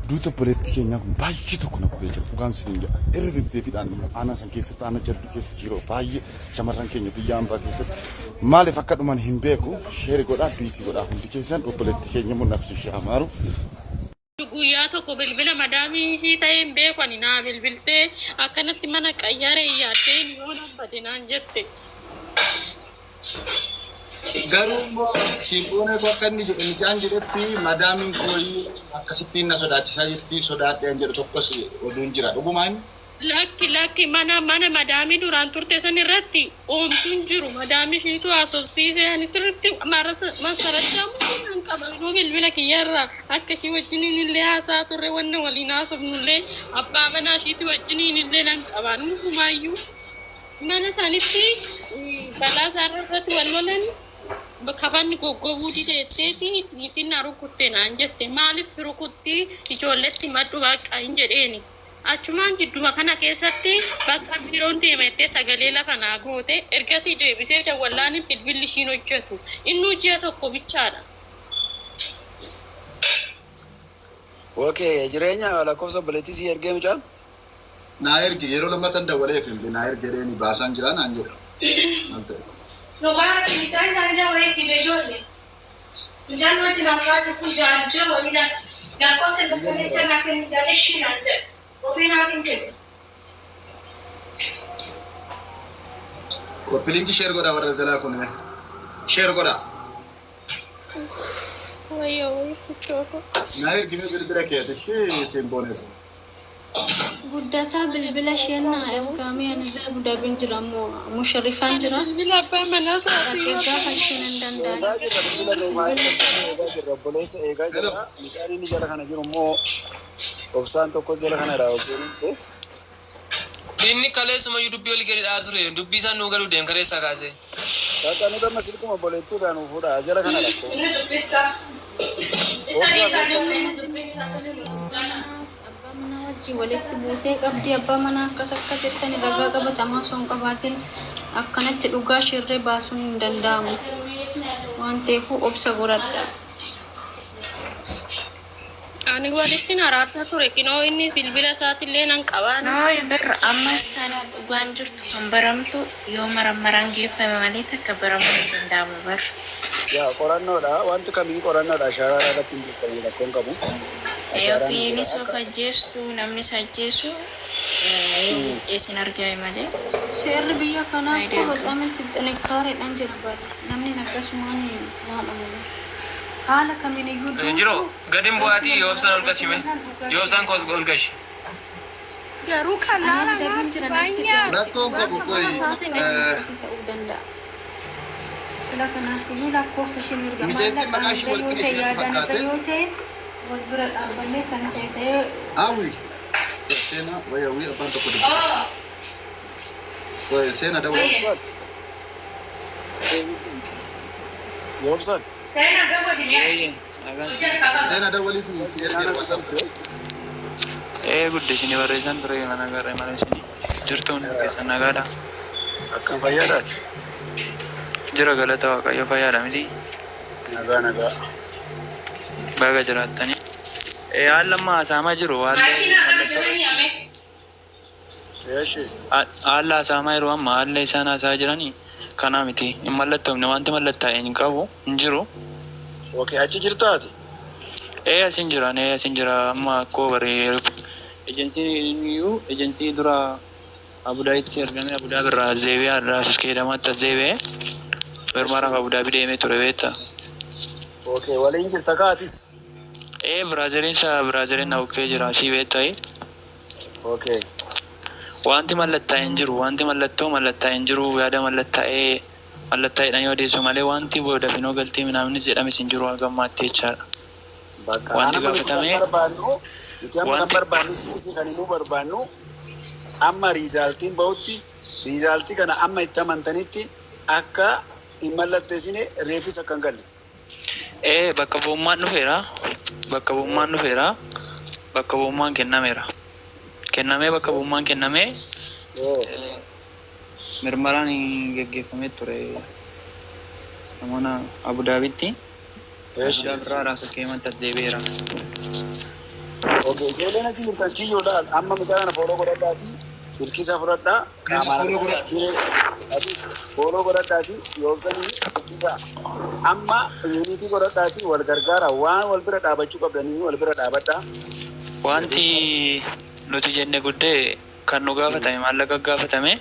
duuta boleetti keenya kun baay'ee tokko na qubee jira dhugaan siin jedha irra deddeebiidhaan aanaa san keessatti aanaa jalbii keessatti yeroo baay'ee shamarran keenya biyya hambaa keessatti maaliif akka dhuman hin beeku sheeri godhaa biitii godhaa hundi keessan obboleetti keenya mun nabsi amaaru guyyaa tokko bilbila madaamii ta'een beeku ani naa bilbiltee akkanatti mana qayyaaree yaaddeen yoo nan badinaan jette. Garuu simboonee bakka inni jedhu mijaan jedhetti madaamiin kooyi akkasittiin na sodaachisaa jirti sodaadheen jedhu tokkos oduun jira dhugumaan. Lakki mana madaamii duraan turte san irratti oomtuun jiru madaamii shiitu haasofsiisee ani sirriitti masarachaamu qabannoo bilbila kiyyarraa akka ishii wajjiniin illee haasaa turre wanna waliin haasofnullee abbaa manaa shiitu wajjiniin illee nan qabaan hundumaayyuu mana sanitti balaa isaarra irratti wal lolan kafanni goggobuu dideetteeti niitiin rukutte naan jette maaliif rukutti ijoolletti maddu baaqaa hin jedheeni. Achumaan jidduma kana keessatti bakka biiroon deemettee sagalee lafa naa goote ergasii deebisee dawwallaan bilbilli ishiin hojjetu inni ji'a tokko bichaadha. Okay, jireenya lakkoofsa obboleettii ergee mucaan? Naa erge yeroo lammatan dawwalee fi naa ergee ni baasaan jira naan jedha. Lugar mucaan kan walitti beejolle. Mucaan wanti naasaa jiru jaajjoo walidha. Lakkoofsa bakka naa kan jaalleshi naan jedha. Kopilingi share goda warra zala kun share goda wayo kuchoko nair gime bilbila kiyate shi simbone guddata bilbila shena ergami anile buda binjiramo musharifan jira bilbila abba manasa akega fashion ndanda Bolesa ega jira mitari ni jala kana jiru mo obsaan tokko jala kana raawwatee inni kaleessuma dubbii olii gadi dhaar ture dubbii isaan nuu galuu deem kareessaa kaasee. Akka nu damma silkuma boleetti irraa nuuf fuudha jala kana rakkoo. Abbaa manaa wajjin walitti buutee qabdii abbaa manaa akkas akka jettani ragaa qabatamaa osoo hin qabaatin akkanatti dhugaa shirree baasuun hin danda'amu. Waan ta'eefuu obsa godhadha. Ani walitti naraartaa ture kinoo inni bilbila isaatillee nan qabaan. Birra ammas taanaan dhugaan jirtu kan baramtu yoo marammaraan geeffame malee takka baramuu hin danda'amu bar. Yaa qorannoodha wanti kamii qorannoodha ashaaraa irratti hin beekamu rakkoon qabu. Fiinis of ajjeestu namni sajjeesu ceesin argame malee. Seerri biyya kanaa baqaam itti xixiqqaareedhaan jira bara namni akkasumaan haadhamu. Haala kamiiniyyuu Jiro gadin bu'aatii yoo ibsaan ol gashime yoo ibsaan koos ol gashi. Garuu kanaara baay'ee rakkoon qabu koyi ta'uu danda'a. Sila kanaafuu lakkoofsa ishee mirga maallaqaa yoo ta'e yaadaan irra yoo ta'e wal bira dhaabbanne kan ta'e awi sena waya wi aban tokko dubbii koyi sena dawwal Yoobsan. Sena dawwali sun sena Guddisini barreessan ture mana garee mana isinii jirtuun keessan nagaadha. Akka fayyaadaati. Jira galata waaqayyo fayyaadha miti. Nagaa. Baga jiraattanii. Haalli amma haasa'amaa jiru haalli haasa'amaa jiru amma haalli isaan haasa'aa jiranii kanaa miti. Hin mallattoofne wanti mallattaa'e hin qabu hin jiru. Okay, achi jirtaati? Asin jira amma akkoo baree ejensii dura Abudaayitti argame Abudaa birraa Zeebiyaa irraa suskeedamatti Zeebee birmaraaf Abudaabii deemee ture beektaa. Okay, waliin jirta kaatis? Biraaziliin hawwakee jira sii beektaa. Okay. Wanti mallattaa'e hin jiru mallattaa'e hin jiru yaada mallattaa'eedhaan yoo deessu malee wanti booda finoo galtee minaamis jedhames hin jiru hagammaatti jechaadha. Wanti gaafatamee wanti barbaannis kan inni barbaannu amma riizaaltiin bahutti riizaaltii kana amma itti amantanitti akka hin mallatteessine reefis akka hin galle. Bakka bu'ummaan dhufeera. Bakka bu'ummaan kennameera. Bakka bu'ummaan kennamee mirmaraan geggeeffamee ture namoota Abudaabitti. Abudaabii irraa raasa keematti deebi'eera. Okey, ijoolleen achi jirtan kiyyoodhaan amma midhaan kana fooloo godhadhaati. Silkii isaa fudhadhaa. Qaamaan fooloo godhadhaati. Yoobsanii isaa. Amma yuunitii godhadhaati wal gargaara. Waan wal bira dhaabachuu qabdanii wal bira dhaabadhaa. Wanti nuti jenne guddee kan nu gaafatame maallaqa gaafatame.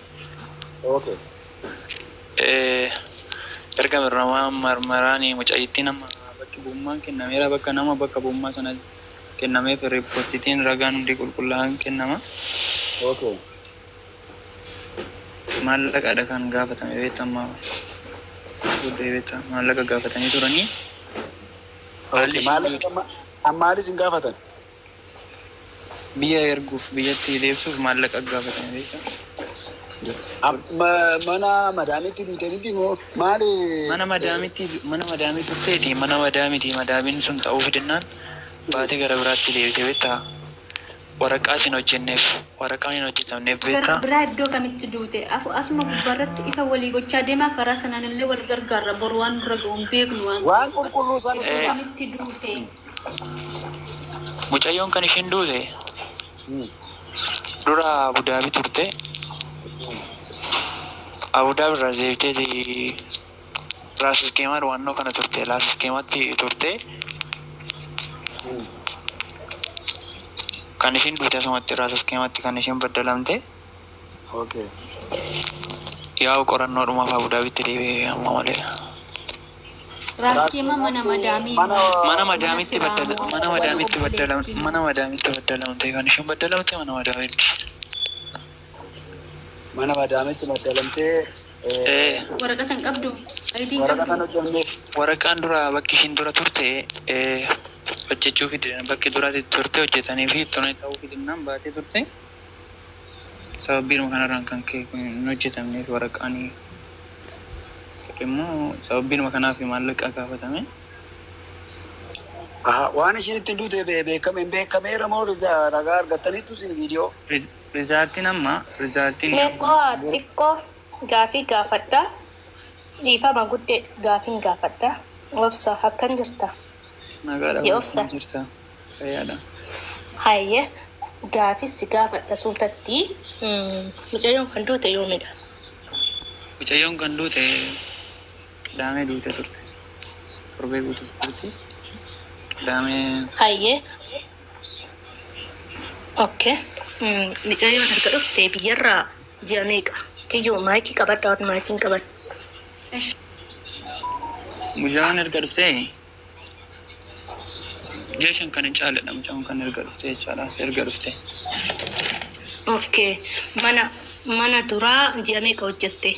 Okey. Erga mirnamaa marmaraanii mucaayittiin amma bakki bu'ummaan kennameera bakka nama bakka bu'ummaa sana kennameef riippoortiitiin ragaan hundi qulqullaa'aan kennama. Okey. Maallaqadha kan gaafatame beekama. Guddee beekama maallaqa gaafatanii turanii. Okey, maallaqa maalis hin gaafatan? Biyya erguuf biyyatti deebisuuf maallaqa gaafatame beekama. Mana madaamitti duute miti moo maali? Mana madaamii turteeti mana madaamiti madaamiin sun ta'uu fidannaan baatee gara biraatti deebite beektaa. Waraqaa hin hojjenneef waraqaan hin hojjetamneef beektaa. Biraa iddoo kamitti duute asuma gubbaarratti ifa walii gochaa deemaa karaa sanaan illee wal gargaarra boru waan dura ga'uun beeknu waan qulqulluu san kamitti duute. Mucayyoon kan ishiin duute dura Abudaabii turte. Abudaabii irraa deebitee raas iskeemaa waannoo kana turte laas iskeemaatti turte. Kan ishiin duute asumatti raas iskeemaatti kan ishiin baddalamte. Okey. Yaa'u qorannoodhumaaf Abudaabiitti deebi'ee amma malee. Raas iskeemaa mana madaamiitti baddalamte kan ishiin baddalamte mana madaamiitti. Mana madaamiitti baddalamtee waraqatan qabdu ayitiin waraqatan hojjenneef. Waraqaan dura bakki ishiin dura turte hojjechuu fidan bakki duraatti turte hojjetanii fi tola ta'uu fidannaan baatee turte. Sababiinuma kanarraan kan ka'e hin hojjetamneef waraqaanii immoo sababiinuma kanaaf maallaqa gaafatame. Waan ishiin ittiin duute beekameera moo ragaa argattaniittu isin viidiyoo? Rizaaltiin amma Meeqoo xiqqoo gaafii gaafadha. Dhiifama guddee gaafiin gaafadha. Obsa akkam jirta? Obsa. Hayyee gaafii si gaafadha suutatti mucayyoon kan duute yoomidha? Mucayyoon kan duute qidaamee duute turte. Torbee duute turte. Qidaamee. Hayyee. Okay. Mucayyoon harka dhufte biyyarraa ji'a meeqa? Kiyyoo maayikii qabadha waan maayikiin qaban. Mucayyoon erga dhuftee ji'a shan kan hin caaledha mucayyoon kan erga dhuftee jechaadhaas erga dhuftee. Okay. Mana duraa ji'a meeqa hojjette?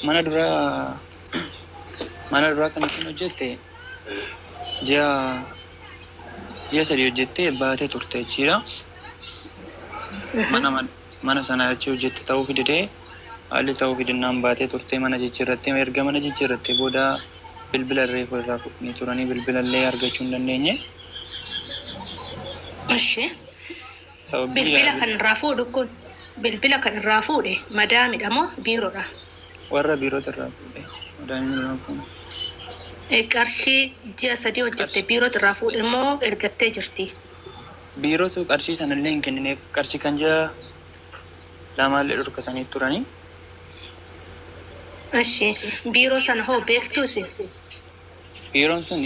Mana duraa kan ittiin hojjette ji'a sadii hojjettee baatee turte jechuudha. Mana sana achi hojjette ta'uu fidee haalli ta'uu fidannaan baatee turte mana jijjiirrattee erga mana jijjiirrattee booda bilbila reefu irraa fudhanii turanii bilbila illee argachuu hin dandeenye. Ishee bilbila kan irraa fuudhu kun bilbila kan irraa fuudhe madaamidha moo biiroodha? Warra biiroota irraa fuudhe madaamii irraa fuudhe. Qarshii ji'a sadii hojjette biiroota irraa fuudhe moo ergattee jirti? Biirootu qarshii sanallee hin kennineef qarshii kan ji'a lamaallee dhorkatanii turanii. Ishee biiroo sana hoo beektuusi? Biiroon sun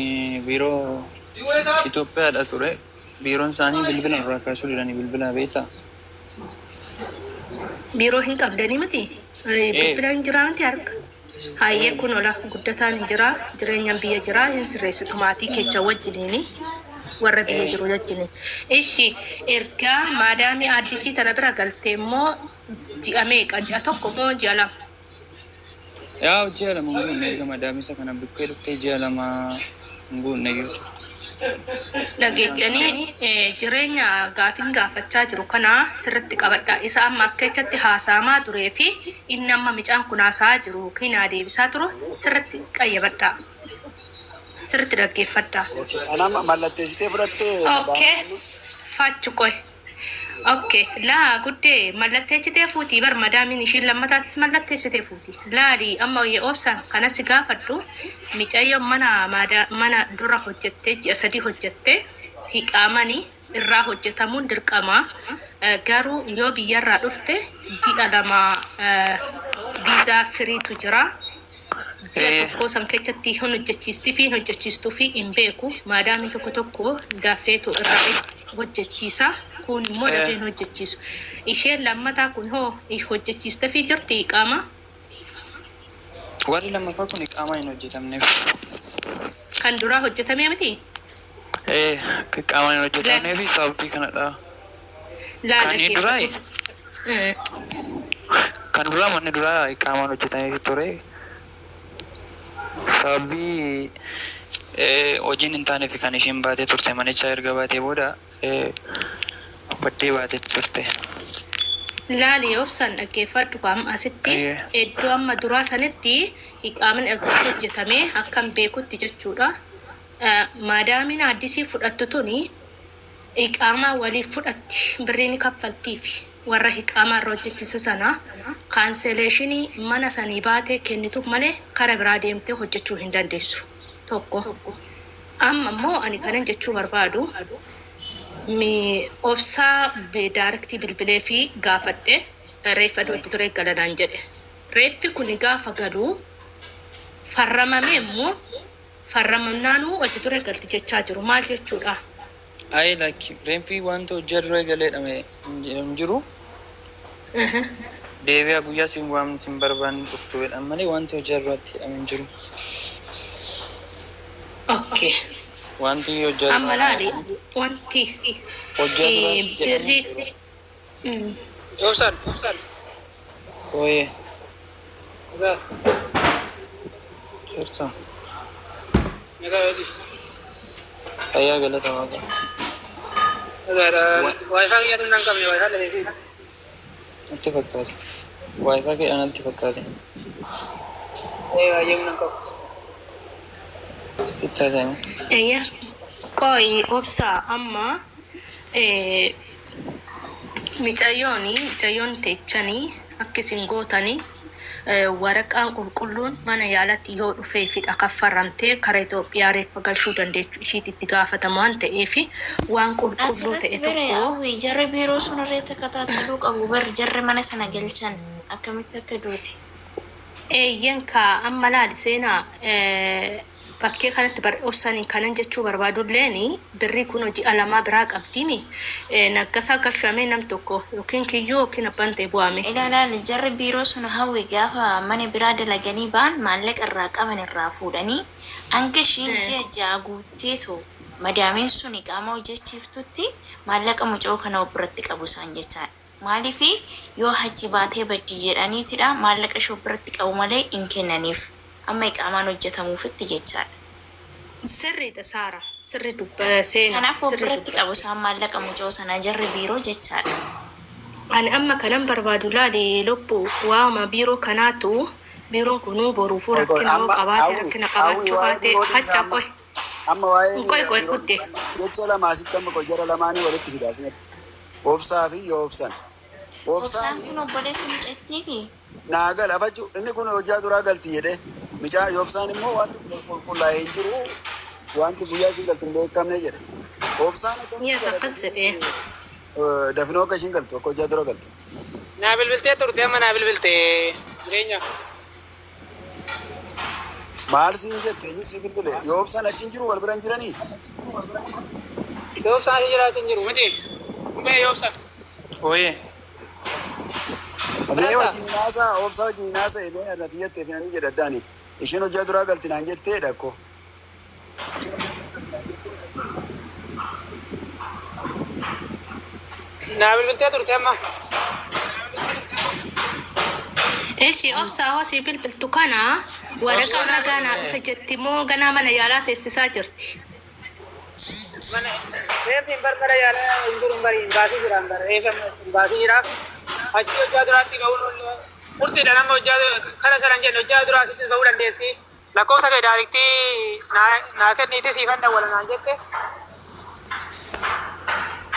biiroo Itoophiyaadha ture. Biiroon isaanii bilbila irraa kaasuu didanii bilbila beektaa? Biiroo hin qabdanii miti? Bilbila hin jiraa miti harka? Hayyee kun ola guddataan hin jiraa jireenyaan biyya jiraa hin sirreessitu maatii kecha wajjiniini warra biyya jiru wajjiniin. Ishi ergaa maadaamii addisii tana bira galtee immoo ji'a meeqa? Ji'a tokko moo ji'a lama? Yaa ji'a lama hin guunne erga madaamisa kana bukkee dhuftee ji'a lama hin guunne jiru. Dhageechanii jireenya gaafiin gaafachaa jiru kana sirriitti qabadha. Isa amma as keessatti haasa'amaa turee fi inni amma mucaan kun haasa'aa jiru keenyaa deebisaa turu sirriitti qayyabadha. Sirriitti dhaggeeffadha. Anama mallatteessitee fudhattee. Okay. Fachu qoy. Okay. Laa guddee mallatteessitee fuutii bar madaamiin ishiin lammataatis mallatteessitee fuutii. Laali amma wayya obsaan kanas gaafadhu mucayyoon mana dura hojjettee ji'a sadii hojjettee hiqaamanii irraa hojjetamuun dirqama. Garuu yoo biyyarraa dhufte ji'a lama viizaa firiitu jira. Ji'a tokko san keessatti hin hojjechiistii fi hin hojjechiistuu fi hin beeku. Maadaamiin tokko dafeetu irraa hojjechiisa. Kun immoo dafee hin hojjechiisu. Isheen lammataa kun hoo hojjechiistee fi jirti iqaama? Warri lammaffaa kun iqaama hin hojjetamneef. Kan duraa hojjetamee miti? Iqaama hin hojjetamneef sababii kanadha. Kan duraa manni duraa iqaamaan hojjetameef ture. Sababii hojiin hin taaneef kan isheen baatee turte manicha erga baatee booda baddee baatee turte. Laali obsan dhaggeeffadhu qaama asitti iddoo amma duraa sanitti iqaaman erga hojjetamee akkam beekutti jechuudha. Maadaamiin addisii fudhattu tuni iqaamaa waliif fudhatti birriin kaffaltiif warra iqaamaa irra hojjechiisa sana kaanseeleeshinii mana sanii baatee kennituuf malee kara biraa deemtee hojjechuu hin dandeessu. Tokko. Amma immoo ani kanan jechuu barbaadu obsaa daarektii bilbilee fi gaafadhe reeffa hojii ture galanaan jedhe. Reeffi kun gaafa galuu farramamee immoo farramamnaanuu hojii ture galti jechaa jiru. Maal jechuudha? Ayi lakki reeffi wanta hojii dura galeedhame hin jiru. Deebi'a guyyaa siin waamni siin barbaanni dhuftu jedhan malee wanti hojii irratti hidhame hin jiru. Okay. Wanti hojii amma laali wanti birri Yobsan. Oye. Certo. Ayah galata waqa. Wifi nya tunang kami wifi lagi sih. Nanti fakkaate. Wifi ke nanti fakkaate. Ayah nang kau. Kita sana. Iya. Koi obsa amma micayoon teechanii akkasiin gootanii waraqaan qulqulluun mana yaalatti yoo dhufee fi dhaqaffaramtee karaa Itoophiyaa reeffa galchuu dandeessu ishiitti itti gaafatamu waan ta'eef waan qulqulluu ta'e tokko jarri biiroo sun irratti kataatuluu qabu bar jarri mana sana galchan akkamitti akka duute. Eeyyanka amma laali seenaa bakkee kanatti obsanii kanan jechuu barbaadulleeni birrii kun hojii alamaa biraa qabdimi naggasaa galchamee nam tokko yookiin kiyyoo yookiin abbaan ta'e bu'ame. Ilaalaali jarri biiroo sun hawwi gaafa mana biraa dalaganii ba'an maallaqa irraa qaban irraa fuudhanii hanga ishiin ji'a guutteetu madaamiin sun qaama hojjechiiftutti maallaqa mucoo kana biratti qabu isaan jechaadha. Maaliif yoo hajji baatee baddi jedhaniitidha maallaqa ishee biratti qabu malee hin kennaniif. Amma iqaamaan hojjetamuufitti jechaadha. Sirriidha Saara. Sirri seenaa. Kanaafuu biratti qabu isaan maallaqa mucoo sana jarri biiroo jechaadha. Ani amma kanan barbaadu laali lubbu waama biiroo kanaatu biiroon kunuu boruufuu rakkina yoo qabaate rakkina qabaachuu baate hacha qoy. Amma waa'ee qoy kutte. jecha lama asitti amma jara lamaanii walitti fidaasnetti. Obsaa fi yoo obsan. Obsaan kun obboleessa mucattiiti. Naagal abaju inni kun hojjaa duraa galti jedhee. Mijaa yoobsaan immoo wanti qulqullaa'ee hin jiru wanti guyyaa isheen galtu hin beekamne jedhe. Obsaan dafinoo akka isheen galtu akka hojjaa dura galtu. Naa bilbiltee turte amma naa bilbiltee jireenya. Maal siin jette eenyu sii bilbile yoobsaan achi hin jiru wal bira hin jiranii. Yoobsaan jiraatu hin jiru miti. Mee yoobsaan. Oye. Mee wajjin naasaa obsaa wajjin naasaa eebee irratti jettee finanii jedha addaani. Isheen hojjaa duraa galti naan jettee dhakko. Naa bilbiltee turte amma. Eshi obsaa hosii bilbiltu kana waraqaa ragaanaa dhufe jetti moo ganaa mana yaalaa seessisaa jirti. Reeffi barbara yaalaa hin jiru bari baasii jiraan bara reeffa baasii jiraaf. Achi hojjaa duraatti ga'uun murtiidha nama hojjaa kana sanan jenne hojjaa duraa asitti ga'uu dandeessi. Lakkoofsa kee daariktii naa kenniiti siifan dawwala naan jette.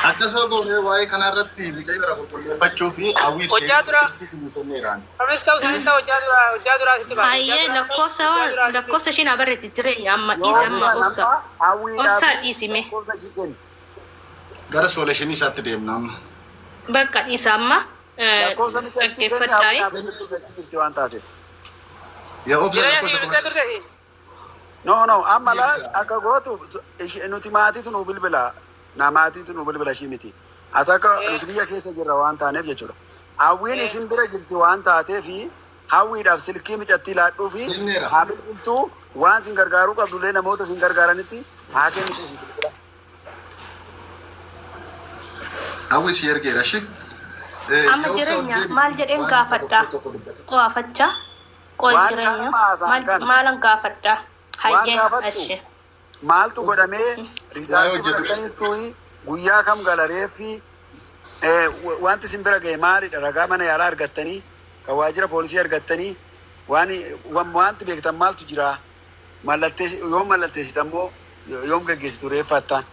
Akkasuma goonee waa'ee kanarratti biqilaa bira qulqulleeffachuu fi hawwii hojjaa duraa amis ta'u sanis ta'u hojjaa duraa asitti baase. Ayyee lakkoofsa ishiin abarreetti jireenya amma dhiisama obsa. Obsaa dhiisime. Gara solutionii isaatti deemna amma. Bakka isa amma Lakkoofsa miti antii kenni hawwinaaf inni turreechi jirti waan taateef. Yaa obsa Jireenyi lakkoofsa ibsaa turte. No, amma laal akka gootu nuti maatiitu nu bilbila. Na maatiitu nu bilbila ishii miti. Ati akka nuti biyya keessa jirra waan taaneef jechuudha. Hawwiin isin bira jirti waan taateefi hawwiidhaaf silkii micattii laadhuu fi haa bilbiltuu waan sin gargaaruu qabdullee namoota sin gargaaranitti haa kennitu isin bilbila. hawwi si ergeera shi. amma jireenya maal jedheen gaafadha gaafachaa qoy jireenya maalan gaafadha hayyee ashe maaltu godhamee rizaaltii godhataniitu guyyaa kam galaree fi wanti isin bira ga'e maalidha ragaa mana yaalaa argattanii kan waajjira poolisii argattanii wanti beektan maaltu jira yoom mallatteessitan moo yoom gaggeessitu reeffattaan.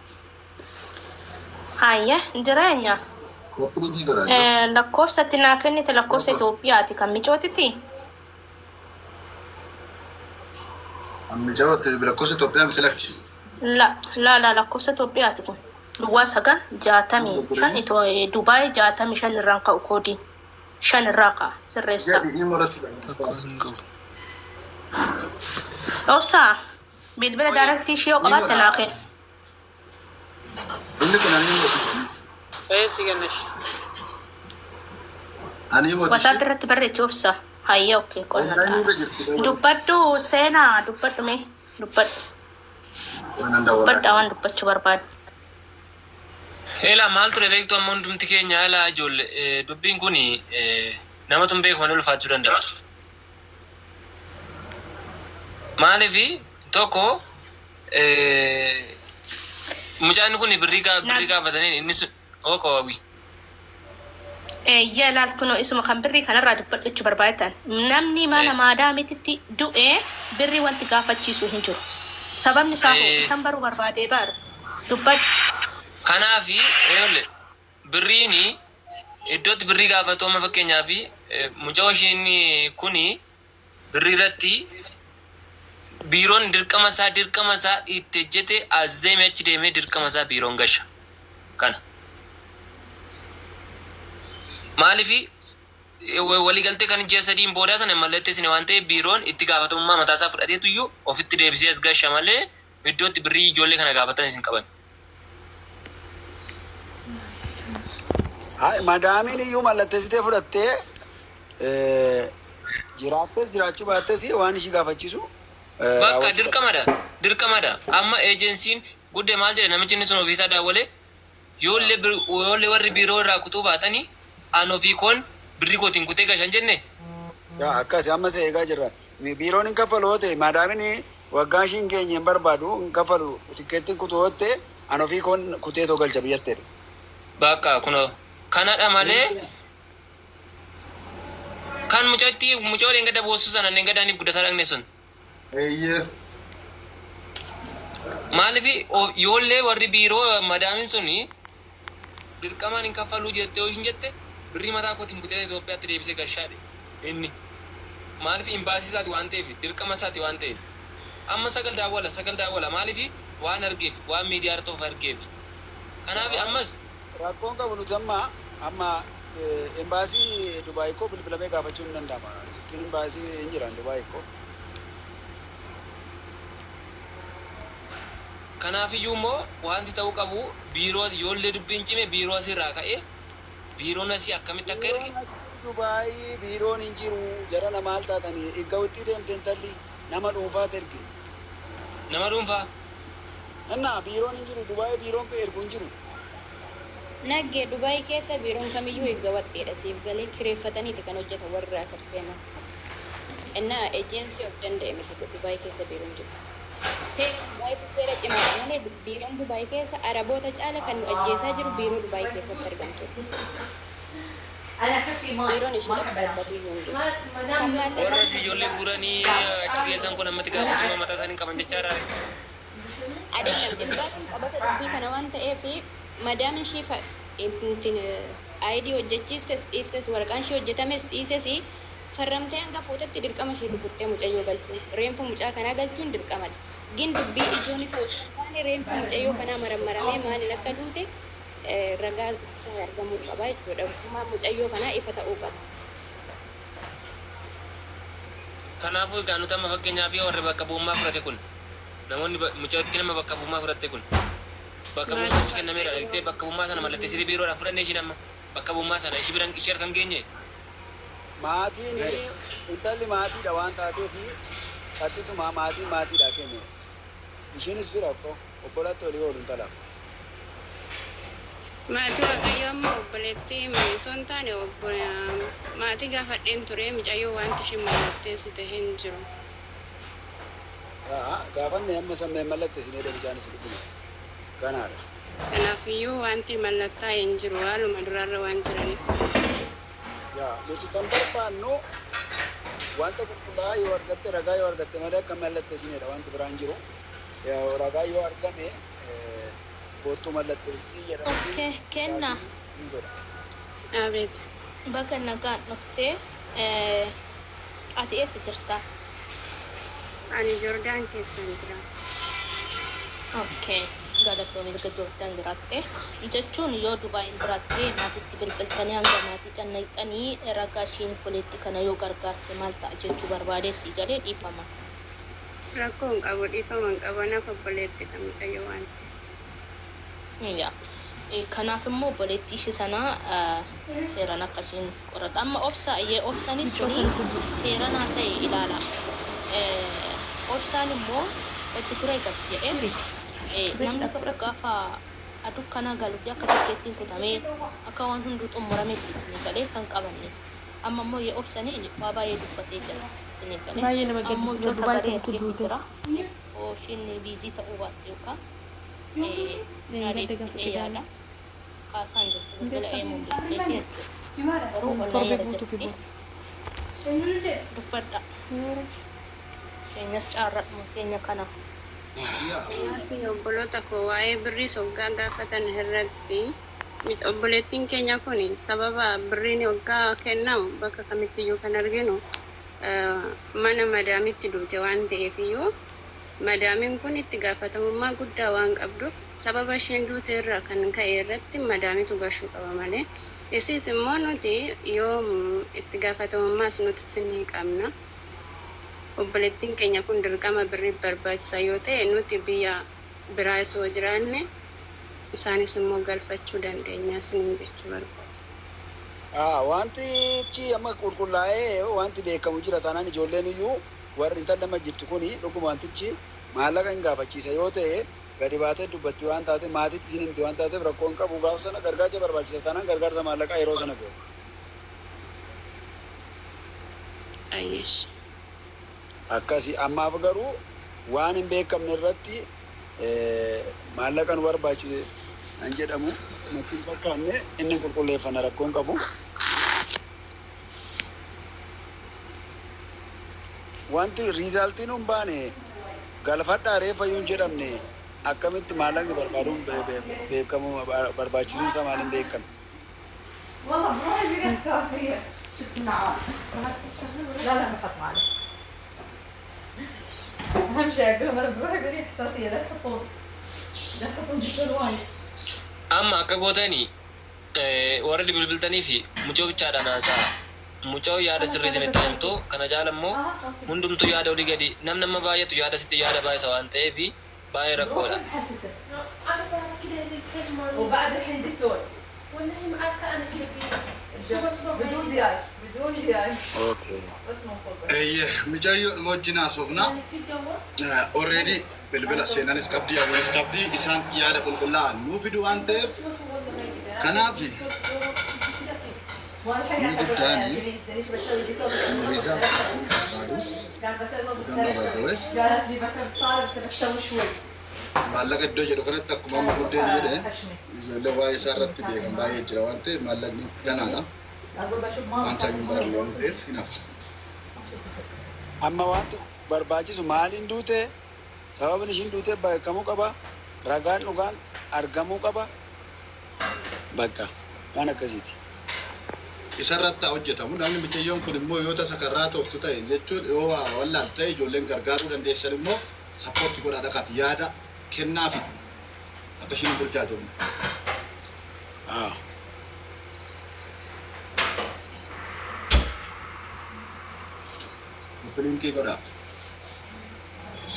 hayyee jireenya lakkoofsatti naa kennite lakkoofsa Itoophiyaati kan micootiti. Micooti lakkoofsa Itoophiyaa miti lakki. La lakkoofsa Itoophiyaati kun. Duwwaa sagal 65 Dubaay 65 irraan ka'u koodii 5 irraa ka'a sirreessa. Dhoosaa bilbila daaraktii ishee yoo qabaatte naa kenna. Inni kun Feesi gannash. WhatsApp irratti barreechi obsa. Hayyee okay qola. Dubbadhu seenaa dubbadhu mee dubbadhu. Dubbadhu waan dubbachuu barbaadu. Hela maal ture beektu amma hundumti keenya haala ijoollee dubbiin kun nama tun beeku malee ulfaachuu danda'a. Maaliif tokko mucaan kun birrii gaafatanii inni sun ookoowi. Laal kunoo isuma kan birrii kanarraa dubbachuu barbaadan namni mana maadaamititti du'ee birrii wanti gaafachiisu hin jiru. Sababni isaa isan baruu barbaadee baara dubbadhu. Kanaafi birriin iddootti birrii gaafatu amma fakkeenyaaf mucaa ishiin kuni birrii irratti biiroon dirqama isaa itti ejjete as deemee achi deemee dirqama isaa biiroon gasha. Kana maalifi waliigaltee kan ji'a sadiin boodaa sana mallatteessine waan ta'eef biiroon itti gaafatamummaa mataasaa fudhateetu iyyuu ofitti deebisee as gasha malee iddootti birrii ijoollee kana gaafatan isin qaban. Madaamin iyyuu mallatteessitee fudhattee jiraattes jiraachuu baattes waan ishii gaafachiisu. Bakka dirqamadha. Amma eejensiin guddee maal jedhe namichi inni sun ofiisaa daawwalee yoollee warri biiroo irraa kutuu baatanii aan ofii koon birrii kootiin kutee gashan jenne. Akkasi ammas eegaa jirra. Biiroon hin kaffalu yoo ta'e madaamin waggaan ishiin keenya hin barbaadu hin kaffalu tikkeettiin kutuu yoo ta'e aan ofii koon kutee too galcha biyyatteedha. Bakka kunoo. Kanadha malee kan mucaa waliin gada boossu sana inni gadaaniif guddataa dhaqne sun. Maaliif yoollee warri biiroo madaamin suni dirqamaan hin kaffaluu jettee yoo ishin jette birrii mataa kootiin kutee Itoophiyaatti deebisee gashaadhe inni. Maaliif imbaasii isaati waan ta'eef dirqama isaati waan ta'eef amma sagal daawwala maaliif waan argeef waan miidiyaa irratti of argeef. Kanaaf ammas rakkoon qabu nuti amma embaasii Dubaay koo bilbilamee gaafachuu hin danda'ama. Sikkiin embaasii hin jiran Dubaay koo. Kanaafiyyuu immoo wanti ta'uu qabu biiroo ijoollee dubbiin cime biiroo asirraa ka'ee biiroon asii akkamitti akka erge. Dubaay biiroon hin jiru jara nama maal taatanii eeggaawutti deemteen talli nama dhuunfaatu erge. Nama dhuunfaa? Annaa biiroon hin jiru Dubaay biiroon ergu hin jiru. Nagge Dubaay keessa biiroon kamiyyuu eeggaawatteedha siif galee kireeffataniiti kan hojjetan warri as argaman. Innaa eejensii of danda'e miti Dubaay keessa biiroon jiru. Dubaay seera cimaa malee biiroon Dubaay keessa Araboota caala kan nu ajjeesaa jiru biiroo Dubaay keessatti argamtu. Biiroon ishee dhaabbatu hin jiru. Warra ijoollee guuranii achi keessan kun ammatti gaafatuma mataa isaanii qaban jechaadha. Adeemsa dhibbaa qabata dubbii kana waan ta'eef madaamin ishee ayidii hojjechiistes dhiistes waraqaan ishee hojjetames dhiises farramtee hanga fuutetti dirqama isheetti kuttee mucayyoo galchuun reenfa mucaa kanaa galchuun dirqamadha. Gin dubbii ijoon isa osoo taane reenfa mucayyoo kanaa marammaramee maaliin akka duute ragaan isaa argamuu qaba jechuudha. Dhugummaa mucayyoo kanaa ifa ta'uu qaba. Kanaafuu egaa nuti amma fakkeenyaaf warri bakka bu'ummaa fudhate kun namoonni mucayyootti nama bakka bu'ummaa fudhatte kun bakka bu'ummaa achi kennameera jettee bakka bu'ummaa sana mallatteessitee biiroodhaan fudhannee ishiin amma bakka bu'ummaa sana ishii biraan ishee harkaan geenye. Maatiin intalli maatiidha waan taateefi qaxxituma maatiin maatiidha kenne. Ishiinis fira akko obbolatti olii ooluun talaaf. Maatii Waaqayyoo ammoo obboleettii osoo hin taane maatii gaafadheen ture mucayyoo wanti isheen mallatteessite hin jiru. Gaafanne amma sammee mallatteessinee dabijaanis dhuguma. Kanaadha. Kanaafiyyuu wanti mallattaa hin jiru haaluma durarra waan jiraniif. Nuti kan barbaannu wanta qulqullaa'aa yoo argatte ragaa yoo argatte malee akka mallatteessineedha wanti biraan jiru. Ragaa yoo argame kootu mallatteessii jedhamanii kenna ni godha. Abeet. Bakka nagaan dhuftee ati eessa jirta? Ani Joordaan keessan jira. Galatoon erga Joordaan jiraatte jechuun yoo Dubaayin jiraatte maatiitti bilbiltanii hanga maatii cannaqxanii ragaa ishiin koleetti kana yoo gargaarte maal ta'a jechuu barbaadee sii galee dhiifama. Rakkoon qabu dhiifaman qabanaaf obboleettidha mucayyoo wanti. Kanaaf immoo obboleettii ishee sanaa seeraan akkasiin qorata. Amma obsaanis suni seeraan haasa'e ilaala. Obsaan immoo itti ture gabbi jedhee namni tokko gaafa aduu kana galuufi akka tikkeettiin kutamee akka waan hunduu xumurametti isinii galee kan qabanne. Amma immoo yoo obsaniin waa baay'ee dubbatee jira isinii galee. Ammoo iddoo sagalee argeetti jira. Ishiin biizii ta'uu baatte yookaan nareetti yaada. Haasaan jirtu bilbila eemuun bilbilee fi garuu ollaan irra jirti. Dubbadha. Keenyas caarradhuma keenya kana. Obboloota koo waa'ee birrii soggaa gaafatan irratti obboleettiin keenya kun sababa birriin waggaa kennamu bakka kamittiyyuu kan arginu mana madaamitti duute waan ta'eefiyyuu madaamiin kun itti gaafatamummaa guddaa waan qabduuf sababa isheen duute irraa kan ka'e irratti madaamitu gashuu qaba malee isiis immoo nuti yoo itti gaafatamummaas nuti sinii qabna. Obboleettiin keenya kun dirqama birrii barbaachisa yoo ta'e nuti biyya biraa osoo jiraanne isaanis immoo galfachuu dandeenya siniin jechuu barbaada. Wantichi amma qulqullaa'ee wanti beekamu jira taanaan ijoolleen iyyuu warri intalli lama jirtu kuni dhuguma wantichi maallaqa hin gaafachiisa yoo ta'e gadi baatee dubbatti waan taate maatiitti isin himti waan taateef rakkoon qabu gaafa sana gargaarsa barbaachisa taanaan gargaarsa maallaqaa yeroo sana godhu. Ayyesh. Akkasi ammaaf garuu waan hin beekamne irratti maallaqa nu barbaachise an jedhamu natti hin fakkaanne inni qulqulleeffanna rakkoon qabu. Wanti riizaaltiin hin baane galfadhaa reeffa yoo hin jedhamne akkamitti maallaqni barbaaduun beekamu barbaachisuun isaa maal hin beekame. أهم شيء أقولهم أنا بروح أقول حساسية لا تحطون دكتور وايد. Amma akka gootanii warri bilbiltanii fi mucoo bichaadhaan haasa'a. Mucoo yaada sirrii isinitti himtu kana jaala immoo hundumtuu yaada olii gadi namni amma baay'atu yaada sitti yaada baay'isa waan ta'eef baay'ee rakkoodha. وبعد الحين دكتور. والله معك أنا كذا بدون دياي بدون دياي. Okay. بس من فوق. Mijayyo dhumojjinaa soofna already bilbila seenanis qabdii awwanis qabdii isaan yaada qulqullaa'an nuu fidu waan ta'eef kanaaf inni guddaani riza قالت لي بس صار بسوي شوي. maallaqa iddoo jedhu kanatti akkuma amma guddeen jedhe ijoollee waa'ee isaa irratti beekan baay'ee jira waan ta'eef maallaqni ganaadha. Waan saayiin baramne waan ta'eef hin hafa. Amma wanti barbaachisu maaliin duute sababni ishiin duute beekamuu qaba ragaan dhugaan argamuu qaba bakka waan akkasiiti. Isarratti hojjetamu namni micayyoon kun immoo yoo tasa karraa tooftu ta'e jechuun yoo wallaaltu ta'e ijoolleen gargaaruu dandeessan immoo sappoortii godhaa dhaqaati yaada kennaafi akka ishiin bulchaa turre. koppilinkii godha.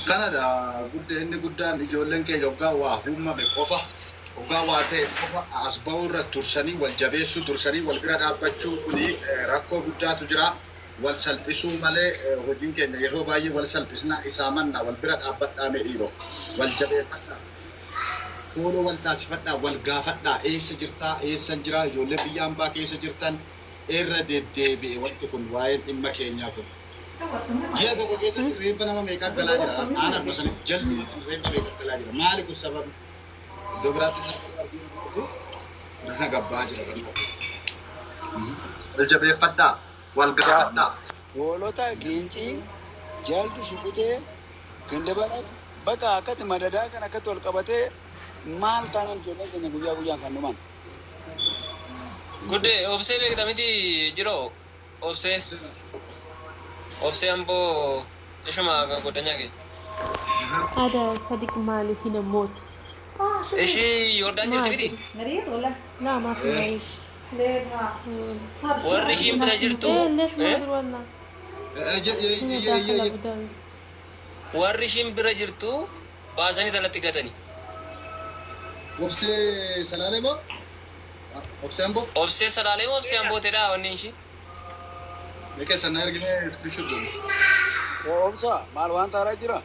Kanada guddaa inni guddaan ijoolleen keenya hoggaa waa uumame qofa hoggaa waa ta'e qofa as ba'uu irra tursanii wal jabeessuu tursanii wal bira dhaabbachuu kuni rakkoo guddaatu jira. Wal salphisuu malee hojiin keenya yeroo baay'ee wal salphisnaa isaa manna wal bira dhaabbadhaa mee dhiiroo wal jabeeffadhaa. Fuuloo wal taasifadhaa wal gaafadhaa eessa jirtaa eessan jira ijoollee biyya hambaa keessa jirtan irra deddeebi'e wanti kun waa'een dhimma keenyaa kun. Ji'a tokko keessatti reeffa nama meeqa galaa jira aanaan masanii jalli reeffa meeqa galaa jira maali kun sababni iddoo biraatti sana gabbaa jira wal jabeeffadhaa wal gaafadhaa. Hoolota giincii jaaldu shukutee ganda baadhaatti bakka akkatti madadaa kan akkatti ol qabatee maal taanaan ijoolleen keenya guyyaa guyyaan kan dhuman. Gudde obsee beekta miti jiroo obsee. Obsee amboo ishuma godhanyaa kee. هذا صديق مالي هنا موت. Ishii Yordaan jirti miti? مريض ولا؟ لا ما في مريض. Warri ishiin bira jirtu. ليش ما ادري والله. Warri ishiin bira jirtu baasanii talatti gatanii. Obsee Salaalee moo? Obsee Amboo? Obsee Salaalee moo obsee Amboo ta'edha wanni ishii? Meeqa sana argine screenshot godhu. Obsa maal waan taaraa jira?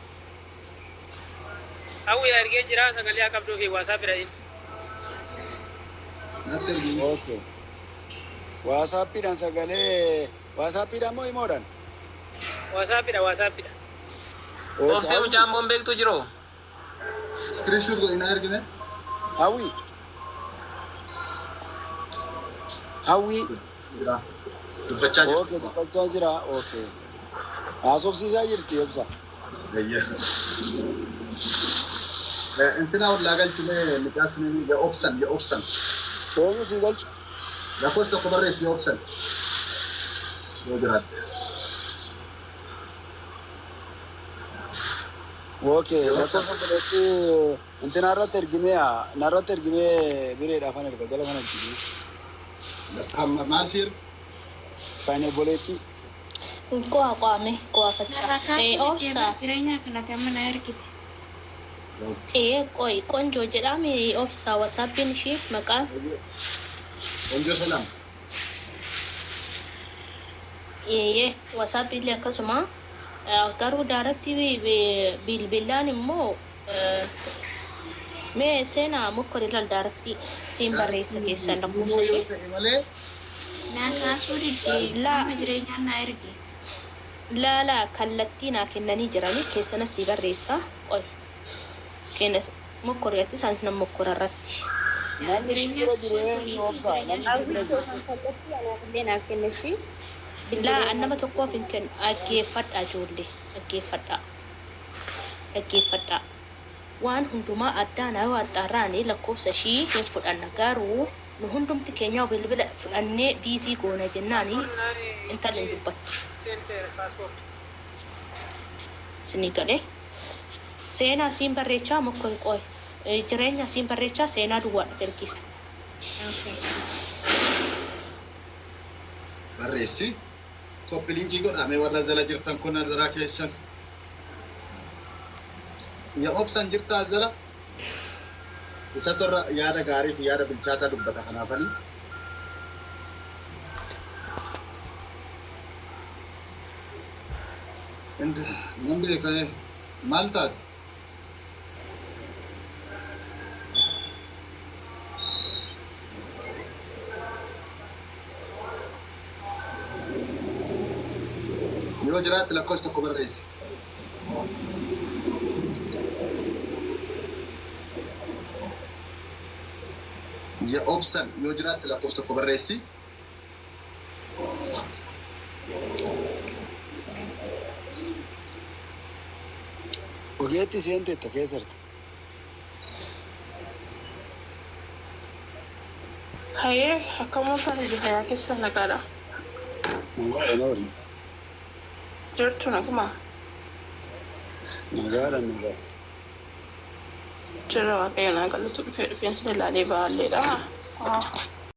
Hawwi argee jira sagalee akka abduu fi WhatsApp bira jiru. Natti argine. Okay. WhatsAppiidhaan sagalee WhatsAppiidhaan moo imoodhaan? WhatsAppidha. Obsee mucaa Amboon beektu jiroo? Screenshot godhu na argine. Hawwi. Hawwi. Jira. Dubbachaa jira. Okay, dubbachaa jira. Okay. Haasofsiisaa jirti obsa. Intina wallaa galchine miidhaasni ya obsan. Eenyu sii galchu? Lakkoofsa tokko barreessi ya obsan. Yoo jiraatte. Okay, lakkoofsa barreessi intina irratti ergimee bireedhaaf kan erga jala kan ergimee. Maal siir? Kan boleetti. Qo'ame qo'afachaa. Obsa. Jireenya kanatti amma na ergite. Qonjoo jedhame obsa WhatsAppiin ishii maqaan. Qonjoo Salaam. WhatsAppiillee akkasuma garuu daaraktii bilbilaan immoo mee seenaa mokkori ilal daaraktii siin barreessa keessan lakkoofsa ishee. Naan kaasuu diddee nama jireenyaan na ergi. Laala kallattii naa kennanii jiranii keessana sii barreessa. Qoy. Kenna mokkoriyaatti isaan nama mokkora irratti. Namni si bira jiru eenyu obsa? Namni si bira jiru. Illee naaf kenneshi. Laa nama tokkoof hin kennu dhaggeeffadhaa ijoollee dhaggeeffadhaa. Waan hundumaa addaan yoo axxaarraanii lakkoofsa ishii hin fudhanna garuu nu hundumti keenya bilbila fudhannee biizii goona jennaanii intalli hin dubbattu. Sinii galee seenaa siin barreechaa mokkori qooy jireenya siin barreechaa seenaa duwwaadha jalqii. Barreessi. Koppilinkii godhamee warra jala jirtan kun aldaraa keessan. Ya obsan jirta jala. Isa torra yaada gaarii fi yaada bilchaataa dubbata kanaafani. Namni ka'ee maal taate? Yoo jiraatti lakkoofsa tokko barreessi. Ya obsan yoo jiraatti lakkoofsa tokko barreessi. Ogeetti seentetta keessatti. Hayyee akkamiin taate jireenya keessa nagaadha. Nagaadha na waliin. Jirtu naguma. Nagaadha. Jira waaqayyo naa galatu dhufee dhufeensi dalaalee baalleedha.